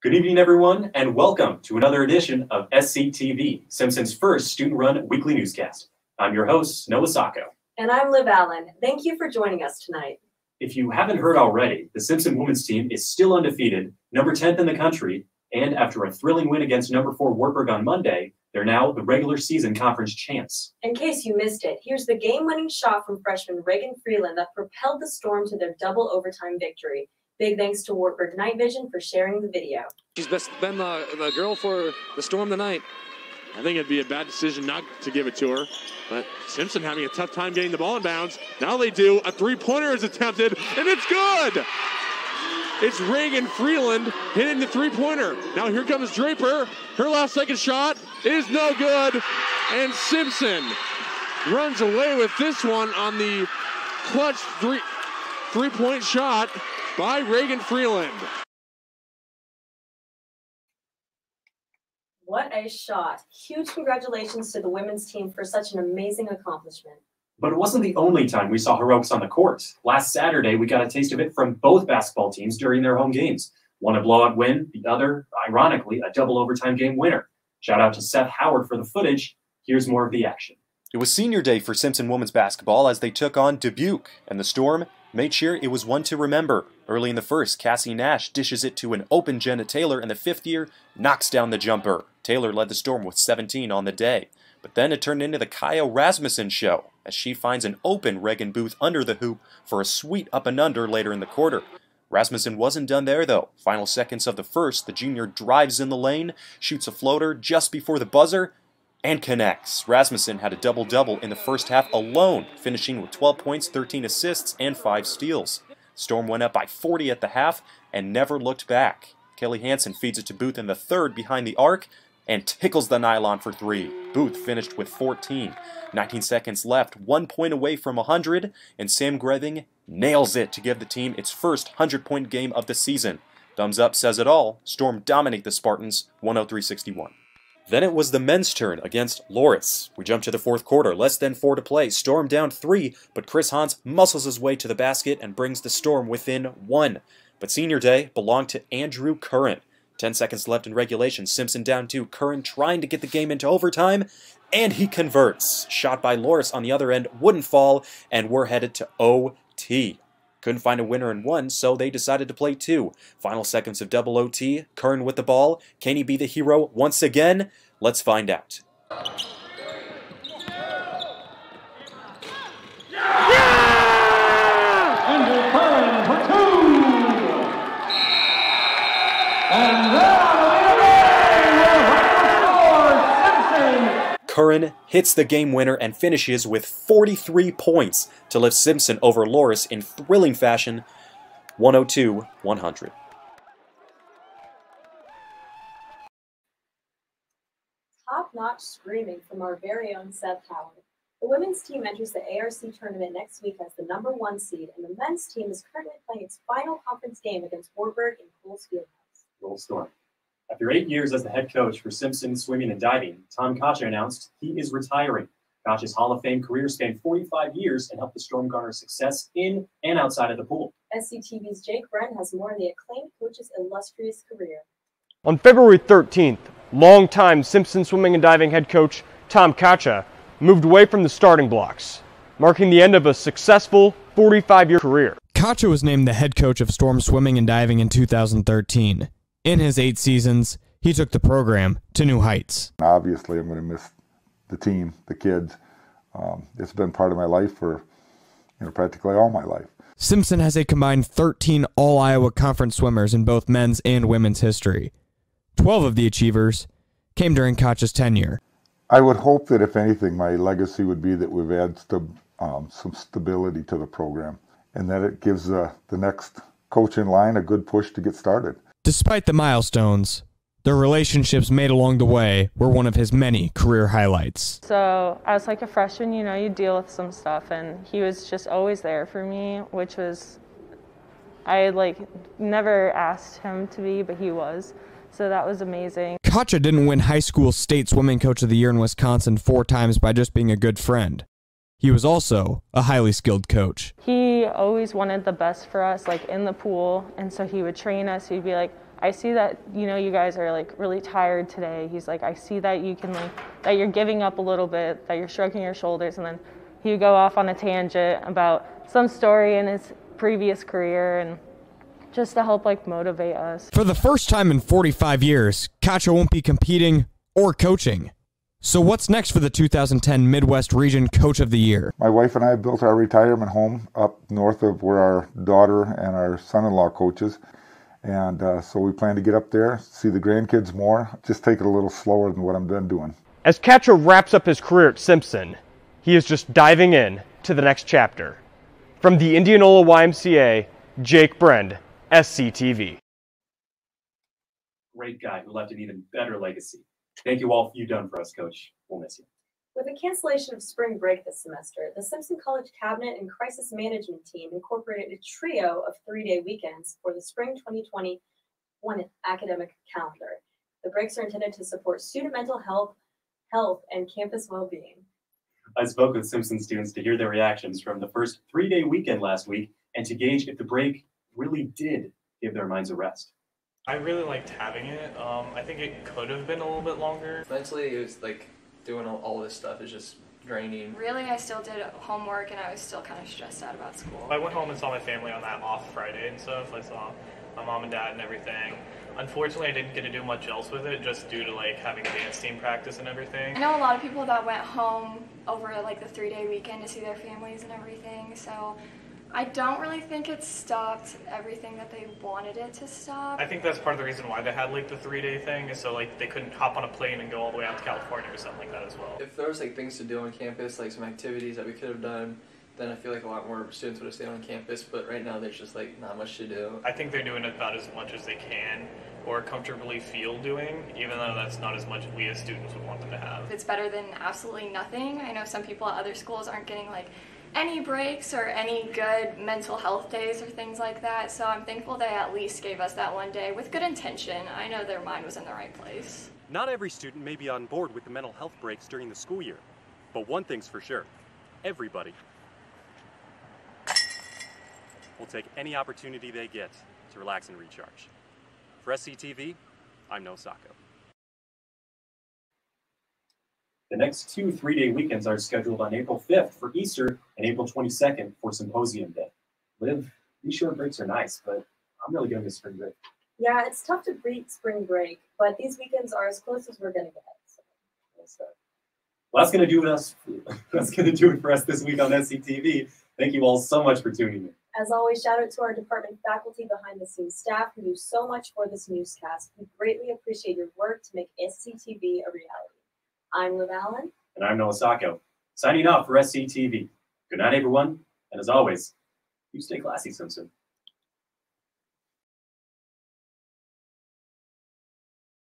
Good evening, everyone, and welcome to another edition of SCTV, Simpson's first student-run weekly newscast. I'm your host, Noah Sacco. And I'm Liv Allen. Thank you for joining us tonight. If you haven't heard already, the Simpson women's team is still undefeated, number 10th in the country, and after a thrilling win against number 4 Wartburg on Monday, they're now the regular season conference champs. In case you missed it, here's the game-winning shot from freshman Reagan Freeland that propelled the Storm to their double overtime victory. Big thanks to Wartburg Night Vision for sharing the video. She's been the girl for the Storm tonight. I think it'd be a bad decision not to give it to her, but Simpson having a tough time getting the ball in bounds. Now they do. A three-pointer is attempted, and it's good! It's Reagan Freeland hitting the three-pointer. Now here comes Draper. Her last second shot is no good, and Simpson runs away with this one on the clutch three-point shot by Reagan Freeland. What a shot. Huge congratulations to the women's team for such an amazing accomplishment. But it wasn't the only time we saw heroics on the court. Last Saturday, we got a taste of it from both basketball teams during their home games. One a blowout win, the other, ironically, a double overtime game winner. Shout out to Seth Howard for the footage. Here's more of the action. It was senior day for Simpson women's basketball as they took on Dubuque, and the Storm made sure it was one to remember. Early in the first, Cassie Nash dishes it to an open Jenna Taylor, and the fifth year knocks down the jumper. Taylor led the Storm with 17 on the day. But then it turned into the Kyle Rasmussen show, as she finds an open Reagan Booth under the hoop for a sweet up and under later in the quarter. Rasmussen wasn't done there, though. Final seconds of the first, the junior drives in the lane, shoots a floater just before the buzzer, and connects. Rasmussen had a double-double in the first half alone, finishing with 12 points, 13 assists, and 5 steals. Storm went up by 40 at the half and never looked back. Kelly Hansen feeds it to Booth in the third behind the arc and tickles the nylon for 3. Booth finished with 14. 19 seconds left, 1 point away from 100, and Sam Greving nails it to give the team its first 100-point game of the season. Thumbs up says it all. Storm dominate the Spartans, 103-61. Then it was the men's turn against Loris. We jump to the fourth quarter, less than 4 to play. Storm down 3, but Chris Hans muscles his way to the basket and brings the Storm within 1. But senior day belonged to Andrew Curran. 10 seconds left in regulation. Simpson down 2. Curran trying to get the game into overtime, and he converts. Shot by Loris on the other end wouldn't fall, and we're headed to OT. Couldn't find a winner in 1, so they decided to play 2. Final seconds of double OT. Curran with the ball. Can he be the hero once again? Let's find out. Andrew Curran for 2. And Simpson. Curran hits the game winner and finishes with 43 points to lift Simpson over Loris in thrilling fashion, 102-100. Top-notch screaming from our very own Seth Howard. The women's team enters the ARC tournament next week as the number 1 seed, and the men's team is currently playing its final conference game against Wartburg in Coles Fieldhouse. Roll Storm. After 8 years as the head coach for Simpson swimming and diving, Tom Caccia announced he is retiring. Caccia's Hall of Fame career spanned 45 years and helped the Storm garner success in and outside of the pool. SCTV's Jake Brent has more on the acclaimed coach's illustrious career. On February 13th, longtime Simpson swimming and diving head coach Tom Caccia moved away from the starting blocks, marking the end of a successful 45-year career. Caccia was named the head coach of Storm swimming and diving in 2013. In his 8 seasons, he took the program to new heights. Obviously, I'm going to miss the team, the kids. It's been part of my life for practically all my life. Simpson has a combined 13 All-Iowa Conference swimmers in both men's and women's history. 12 of the achievers came during Caccia's tenure. I would hope that, if anything, my legacy would be that we've added some stability to the program, and that it gives the next coach in line a good push to get started. Despite the milestones, the relationships made along the way were one of his many career highlights. So as like a freshman, you deal with some stuff, and he was just always there for me, which was, I never asked him to be, but he was. So that was amazing. Caccia didn't win high school state swimming coach of the year in Wisconsin 4 times by just being a good friend. He was also a highly skilled coach. He always wanted the best for us, like in the pool. And so he would train us. He'd be like, I see that, you guys are like really tired today. He's like, I see that you can that you're giving up a little bit, that you're shrugging your shoulders. And then he would go off on a tangent about some story in his previous career, and just to help like motivate us. For the first time in 45 years, Caccia won't be competing or coaching. So what's next for the 2010 Midwest Region Coach of the Year? My wife and I built our retirement home up north of where our daughter and our son-in-law coaches. And so we plan to get up there, see the grandkids more, just take it a little slower than what I'm done doing. As Caccia wraps up his career at Simpson, he is just diving in to the next chapter. From the Indianola YMCA, Jake Brend, SCTV. Great guy who left an even better legacy. Thank you all for you've done for us, Coach. We'll miss you. With the cancellation of spring break this semester, the Simpson College Cabinet and Crisis Management Team incorporated a trio of 3-day weekends for the spring 2021 academic calendar. The breaks are intended to support student mental health, and campus well-being. I spoke with Simpson students to hear their reactions from the first 3-day weekend last week and to gauge if the break really did give their minds a rest. I really liked having it. I think it could have been a little bit longer. Mentally, it was like doing all this stuff is just draining. Really, I still did homework and I was still kind of stressed out about school. I went home and saw my family on that off Friday and stuff. I saw my mom and dad and everything. Unfortunately, I didn't get to do much else with it just due to like having dance team practice and everything. I know a lot of people that went home over like the 3-day weekend to see their families and everything, so I don't really think it stopped everything that they wanted it to stop. I think that's part of the reason why they had like the 3-day thing is so like they couldn't hop on a plane and go all the way out to California or something like that as well. If there was like things to do on campus, like some activities that we could have done, then I feel like a lot more students would have stayed on campus, but right now there's just like not much to do. I think they're doing about as much as they can or comfortably feel doing, even though that's not as much we as students would want them to have. It's better than absolutely nothing. I know some people at other schools aren't getting like any breaks or any good mental health days or things like that, so I'm thankful they at least gave us that one day with good intention. I know their mind was in the right place. Not every student may be on board with the mental health breaks during the school year, but one thing's for sure, everybody will take any opportunity they get to relax and recharge. For SCTV, I'm No Sacco. The next 2 3-day weekends are scheduled on April 5th for Easter and April 22nd for Symposium Day. Liv, these short breaks are nice, but I'm really going to miss spring break. Yeah, it's tough to beat spring break, but these weekends are as close as we're going to get. So. Well, that's going to do it for us this week on SCTV. Thank you all so much for tuning in. As always, shout out to our department faculty, behind-the-scenes staff who do so much for this newscast. We greatly appreciate your work to make SCTV a reality. I'm Liv Allen. And I'm Noah Sacco. Signing off for SCTV. Good night, everyone. And as always, you stay classy, Simpson.